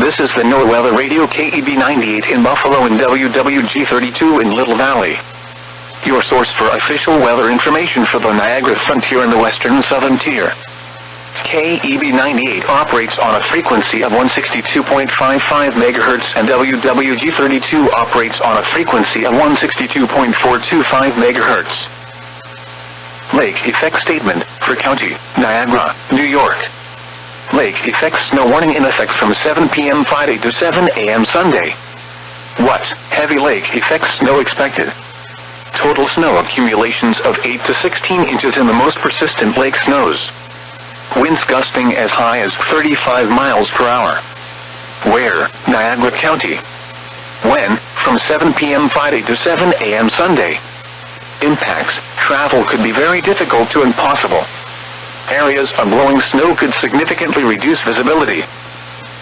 This is the NOAA Weather Radio KEB98 in Buffalo and WWG32 in Little Valley. Your source for official weather information for the Niagara Frontier and the Western Southern Tier. KEB98 operates on a frequency of 162.55 MHz and WWG32 operates on a frequency of 162.425 MHz. Lake Effect Statement for County, Niagara, New York. Lake Effect Snow Warning in effect from 7 p.m. Friday to 7 a.m. Sunday. What? Heavy lake effect snow expected. Total snow accumulations of 8 to 16 inches in the most persistent lake snows. Winds gusting as high as 35 miles per hour. Where? Niagara County. When? From 7 p.m. Friday to 7 a.m. Sunday. Impacts. Travel could be very difficult to impossible. Areas of blowing snow could significantly reduce visibility.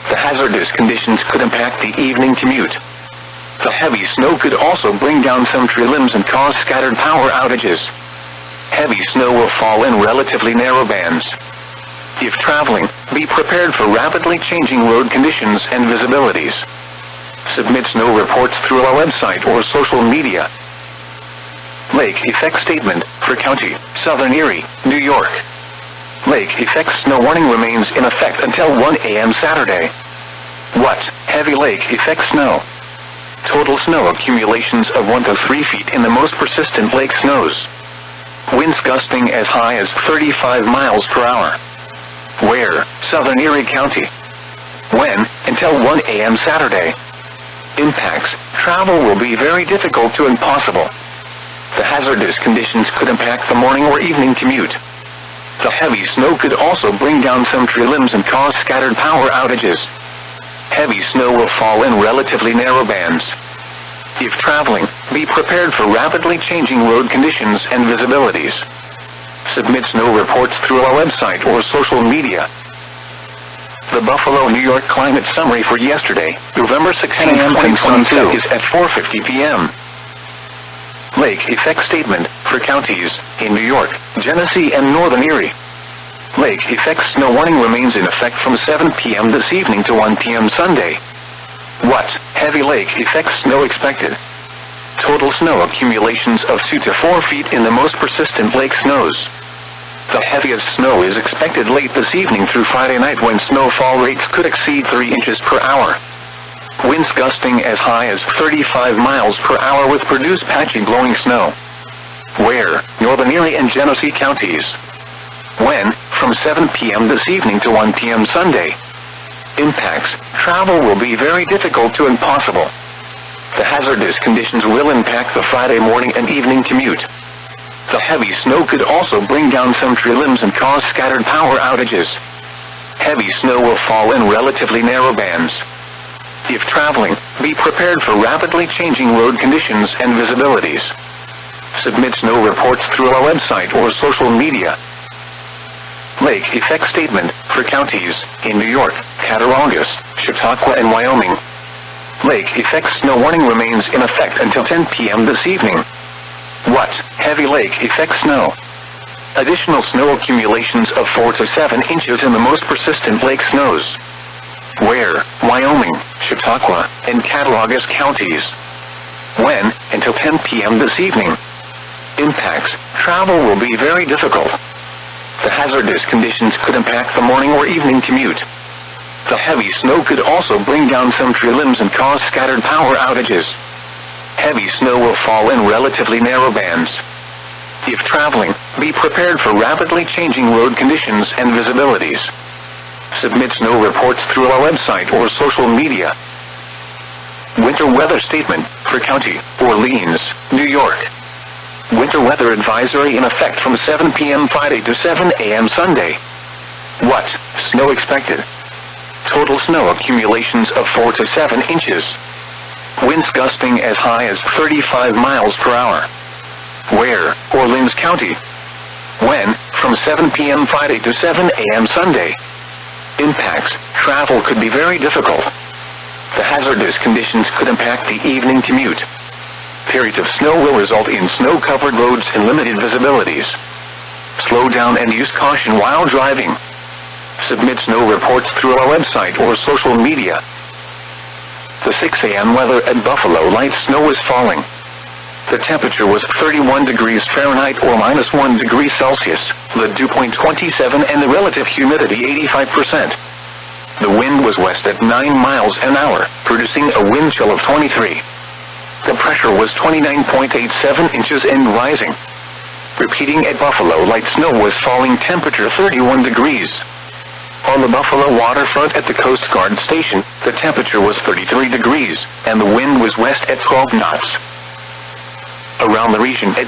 The hazardous conditions could impact the evening commute. The heavy snow could also bring down some tree limbs and cause scattered power outages. Heavy snow will fall in relatively narrow bands. If traveling, be prepared for rapidly changing road conditions and visibilities. Submit snow reports through our website or social media. Lake Effect Statement for County, Southern Erie, New York. Lake Effect Snow Warning remains in effect until 1 a.m. Saturday. What? Heavy lake effect snow. Total snow accumulations of 1 to 3 feet in the most persistent lake snows. Winds gusting as high as 35 miles per hour. Where? Southern Erie County. When? Until 1 a.m. Saturday. Impacts. Travel will be very difficult to impossible. The hazardous conditions could impact the morning or evening commute. The heavy snow could also bring down some tree limbs and cause scattered power outages. Heavy snow will fall in relatively narrow bands. If traveling, be prepared for rapidly changing road conditions and visibilities. Submit snow reports through our website or social media. The Buffalo, New York climate summary for yesterday, November 16, 2022 is at 4:50 p.m. Lake Effect Statement for counties in New York, Genesee and Northern Erie. Lake Effect Snow Warning remains in effect from 7 p.m. this evening to 1 p.m. Sunday. What? Heavy lake effect snow expected. Total snow accumulations of 2 to 4 feet in the most persistent lake snows. The heaviest snow is expected late this evening through Friday night when snowfall rates could exceed 3 inches per hour. Winds gusting as high as 35 miles per hour with produce patchy blowing snow. Where? Northern Erie and Genesee counties. When? From 7 p.m. this evening to 1 p.m. Sunday. Impacts. Travel will be very difficult to impossible. The hazardous conditions will impact the Friday morning and evening commute. The heavy snow could also bring down some tree limbs and cause scattered power outages. Heavy snow will fall in relatively narrow bands. If traveling, be prepared for rapidly changing road conditions and visibilities. Submit snow reports through our website or social media. Lake Effect Statement for counties in New York, Cattaraugus, Chautauqua and Wyoming. Lake Effect Snow Warning remains in effect until 10 p.m. this evening. What? Heavy lake effect snow. Additional snow accumulations of 4 to 7 inches in the most persistent lake snows. Where? Wyoming, Chautauqua, and Cattaraugus counties. When? Until 10 p.m. this evening. Impacts. Travel will be very difficult. The hazardous conditions could impact the morning or evening commute. The heavy snow could also bring down some tree limbs and cause scattered power outages. Heavy snow will fall in relatively narrow bands. If traveling, be prepared for rapidly changing road conditions and visibilities. Submit snow reports through our website or social media. Winter weather statement for county, Orleans, New York. Winter weather advisory in effect from 7 p.m. Friday to 7 a.m. Sunday. What? Snow expected. Total snow accumulations of 4 to 7 inches. Winds gusting as high as 35 miles per hour. Where? Orleans County. When? From 7 p.m. Friday to 7 a.m. Sunday. Impacts. Travel could be very difficult. The hazardous conditions could impact the evening commute. Periods of snow will result in snow-covered roads and limited visibilities. Slow down and use caution while driving. Submit snow reports through our website or social media. The 6 a.m. weather at Buffalo, light snow was falling. The temperature was 31 degrees Fahrenheit or -1 degree Celsius, the dew point 27 and the relative humidity 85%. The wind was west at 9 miles an hour, producing a wind chill of 23. The pressure was 29.87 inches and rising. Repeating at Buffalo, light snow was falling, temperature 31 degrees. On the Buffalo waterfront at the Coast Guard station, the temperature was 33 degrees, and the wind was west at 12 knots. Around the region at